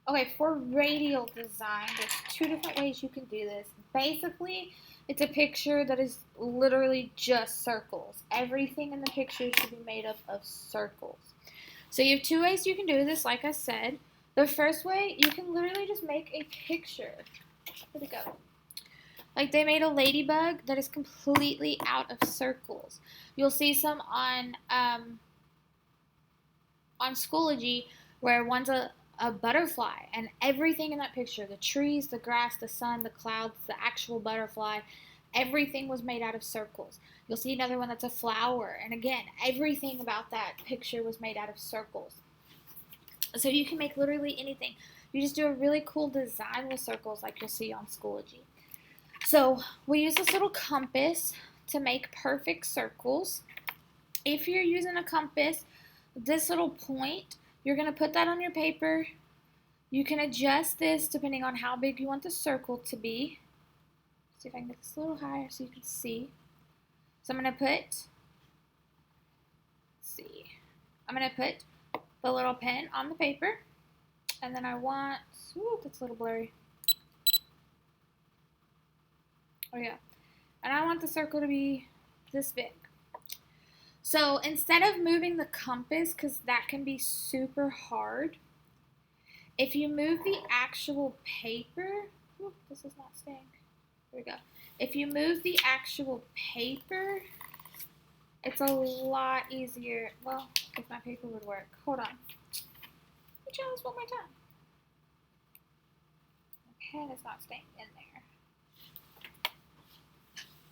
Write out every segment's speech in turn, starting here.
Okay, for radial design, there's two different ways you can do this. Basically, it's a picture that is literally just circles. Everything in the picture should be made up of circles. So you have two ways you can do this, like I said. The first way, you can literally just make a picture. Where'd it go? Like they made a ladybug that is completely out of circles. You'll see some on Schoology where one's a butterfly, and everything in that picture, the trees, the grass, the sun, the clouds, the actual butterfly, everything was made out of circles. You'll see another one that's a flower, and again, everything about that picture was made out of circles. So you can make literally anything. You just do a really cool design with circles like you'll see on Schoology. So we use this little compass to make perfect circles. If you're using a compass, this little point, you're going to put that on your paper. You can adjust this depending on how big you want the circle to be. See if I can get this a little higher so you can see. So I'm going to put the little pen on the paper. And then I want, ooh, that's a little blurry. Oh yeah. And I want the circle to be this big. So instead of moving the compass, because that can be super hard, if you move the actual paper, ooh, this is not staying. There we go. If you move the actual paper, it's a lot easier. Well, if my paper would work. Hold on. Let me try this one more time. My pen is not staying in there.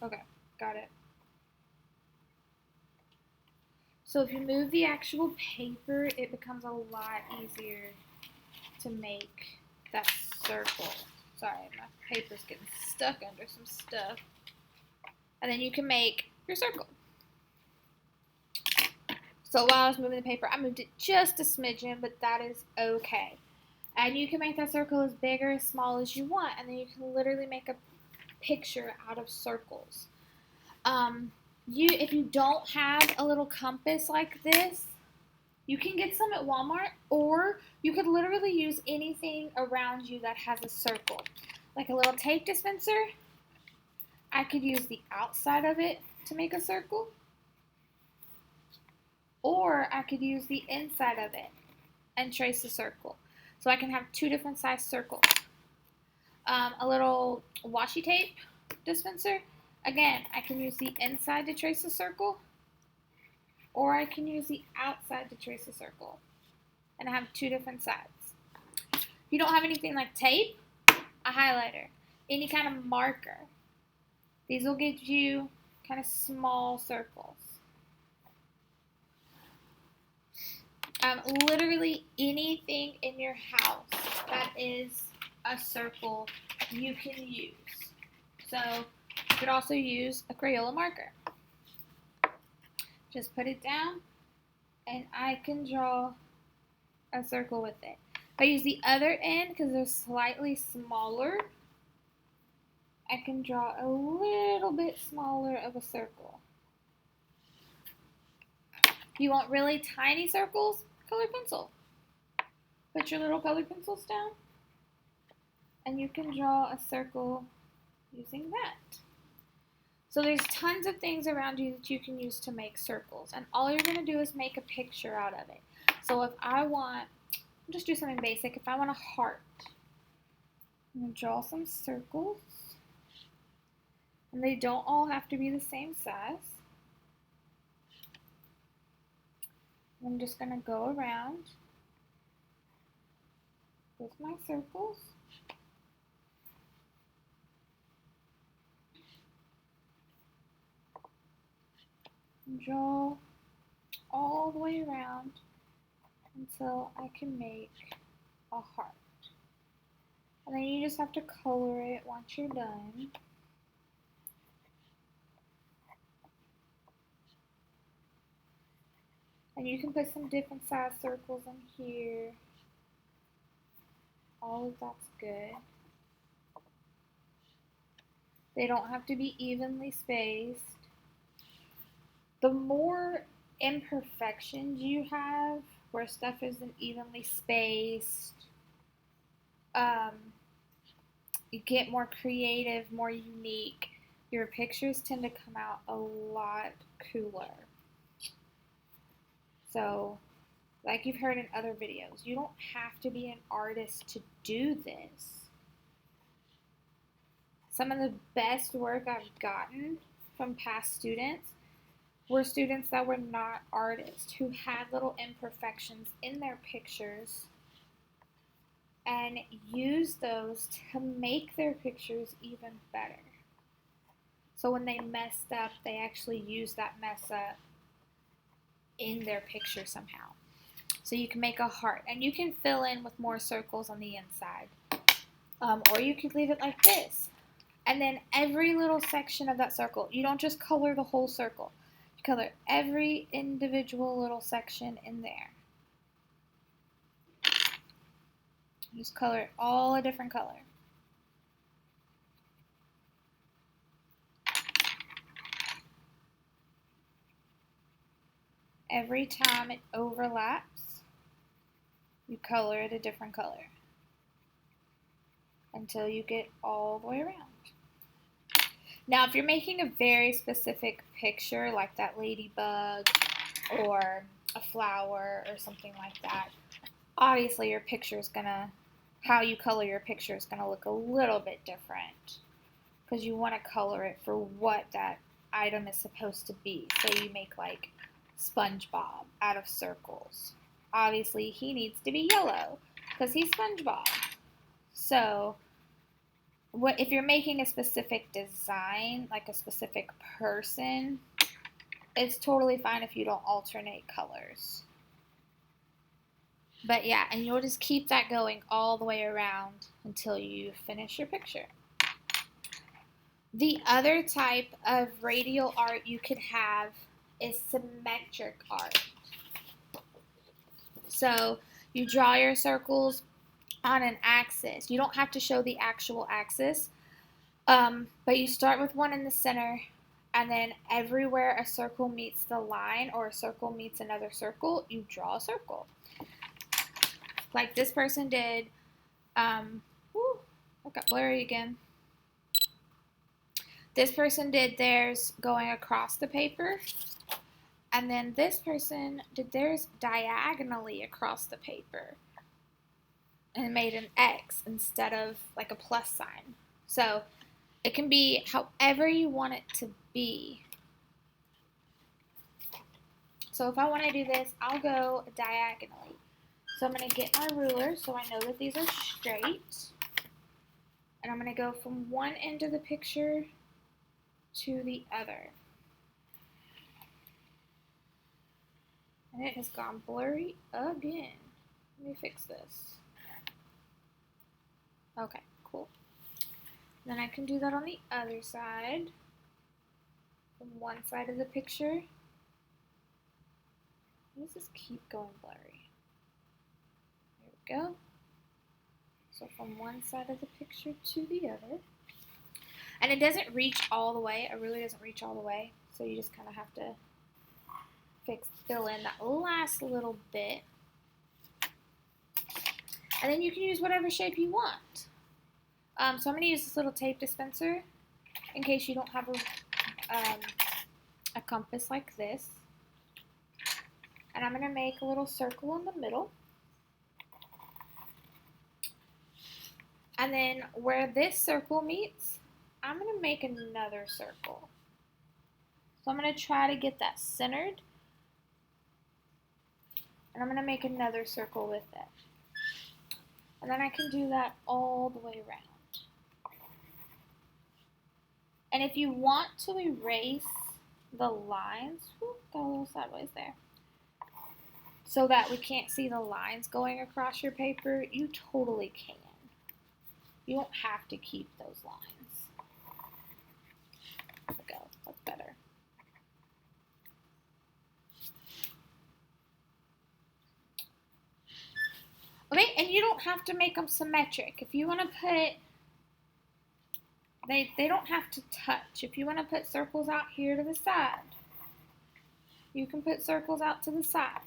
Okay, got it. So if you move the actual paper, it becomes a lot easier to make that circle. Sorry, my paper's getting stuck under some stuff. And then you can make your circle. So while I was moving the paper, I moved it just a smidgen, but that is okay. And you can make that circle as big or as small as you want, and then you can literally make a picture out of circles. If you don't have a little compass like this, you can get some at Walmart, or you could literally use anything around you that has a circle. Like a little tape dispenser, I could use the outside of it to make a circle, or I could use the inside of it and trace a circle. So I can have two different size circles. A little washi tape dispenser, again, I can use the inside to trace a circle, or I can use the outside to trace a circle. And I have two different sides. If you don't have anything like tape, a highlighter, any kind of marker, these will get you kind of small circles. Literally anything in your house that is a circle you can use. So you could also use a Crayola marker. Just put it down and I can draw a circle with it. If I use the other end because they're slightly smaller, I can draw a little bit smaller of a circle. If you want really tiny circles, color pencil. Put your little color pencils down and you can draw a circle using that. So there's tons of things around you that you can use to make circles, and all you're going to do is make a picture out of it. So if I want, I'll just do something basic. If I want a heart, I'm going to draw some circles, and they don't all have to be the same size. I'm just going to go around with my circles. And draw all the way around until I can make a heart. And then you just have to color it once you're done. And you can put some different size circles in here. All of that's good. They don't have to be evenly spaced. The more imperfections you have, where stuff isn't evenly spaced, you get more creative, more unique, your pictures tend to come out a lot cooler. So, like you've heard in other videos, you don't have to be an artist to do this. Some of the best work I've gotten from past students were students that were not artists, who had little imperfections in their pictures and used those to make their pictures even better. So when they messed up, they actually used that mess up in their picture somehow. So you can make a heart, and you can fill in with more circles on the inside. Or you could leave it like this. And then every little section of that circle, you don't just color the whole circle. You color every individual little section in there. Just color it all a different color. Every time it overlaps, you color it a different color until you get all the way around. Now, if you're making a very specific picture, like that ladybug or a flower or something like that, obviously your picture is gonna, how you color your picture is gonna look a little bit different, because you want to color it for what that item is supposed to be. Say you make like SpongeBob out of circles. Obviously he needs to be yellow because he's SpongeBob. So what if you're making a specific design, like a specific person, it's totally fine if you don't alternate colors. But yeah, and you'll just keep that going all the way around until you finish your picture. The other type of radial art you could have is symmetric art. So you draw your circles on an axis. You don't have to show the actual axis, but you start with one in the center, and then everywhere a circle meets the line or a circle meets another circle, you draw a circle. Like this person did. I got blurry again. This person did theirs going across the paper, and then this person did theirs diagonally across the paper and made an X instead of like a plus sign. So it can be however you want it to be. So if I want to do this, I'll go diagonally. So I'm going to get my ruler so I know that these are straight. And I'm going to go from one end of the picture to the other. And it has gone blurry again. Let me fix this. Okay, cool. Then I can do that on the other side. From one side of the picture. Let's just keep going blurry. There we go. So from one side of the picture to the other. And it doesn't reach all the way. It really doesn't reach all the way. So you just kind of have to fill in that last little bit. And then you can use whatever shape you want. So I'm going to use this little tape dispenser in case you don't have a compass like this. And I'm going to make a little circle in the middle. And then where this circle meets, I'm going to make another circle. So I'm going to try to get that centered. And I'm going to make another circle with it. And then I can do that all the way around. And if you want to erase the lines, got a little sideways there, so that we can't see the lines going across your paper, you totally can. You don't have to keep those lines. There we go, that's better. Okay, and you don't have to make them symmetric. If you want to put, they don't have to touch. If you want to put circles out here to the side, you can put circles out to the side.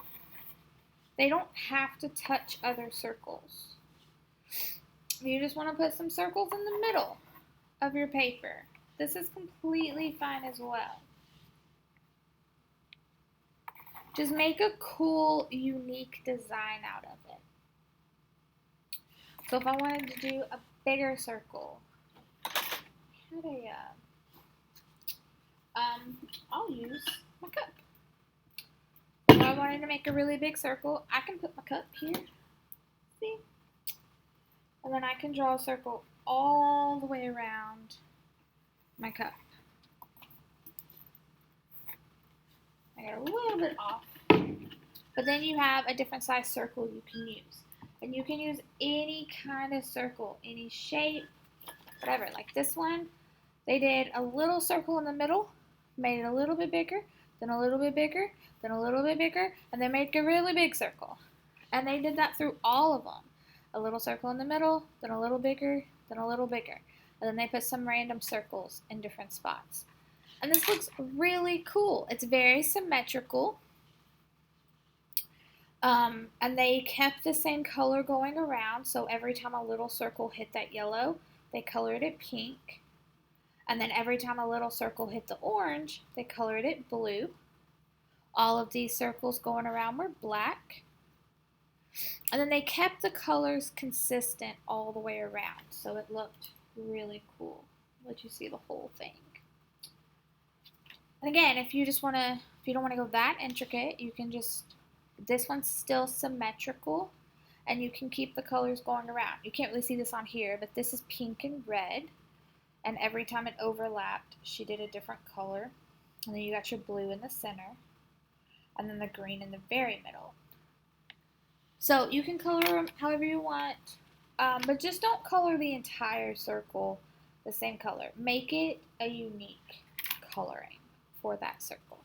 They don't have to touch other circles. You just want to put some circles in the middle of your paper. This is completely fine as well. Just make a cool, unique design out of it. So if I wanted to do a bigger circle, I'll use my cup. If I wanted to make a really big circle, I can put my cup here. See? And then I can draw a circle all the way around my cup. I got a little bit off. But then you have a different size circle you can use. And you can use any kind of circle, any shape, whatever. Like this one, they did a little circle in the middle, made it a little bit bigger, then a little bit bigger, then a little bit bigger, and then make a really big circle. And they did that through all of them. A little circle in the middle, then a little bigger, then a little bigger. And then they put some random circles in different spots. And this looks really cool. It's very symmetrical. And they kept the same color going around. So every time a little circle hit that yellow, they colored it pink. And then every time a little circle hit the orange, they colored it blue. All of these circles going around were black. And then they kept the colors consistent all the way around. So it looked really cool. Let you see the whole thing. And again, if you don't want to go that intricate, you can just, this one's still symmetrical, and you can keep the colors going around. You can't really see this on here, but this is pink and red, and every time it overlapped, she did a different color. And then you got your blue in the center, and then the green in the very middle. So you can color them however you want, but just don't color the entire circle the same color. Make it a unique coloring for that circle.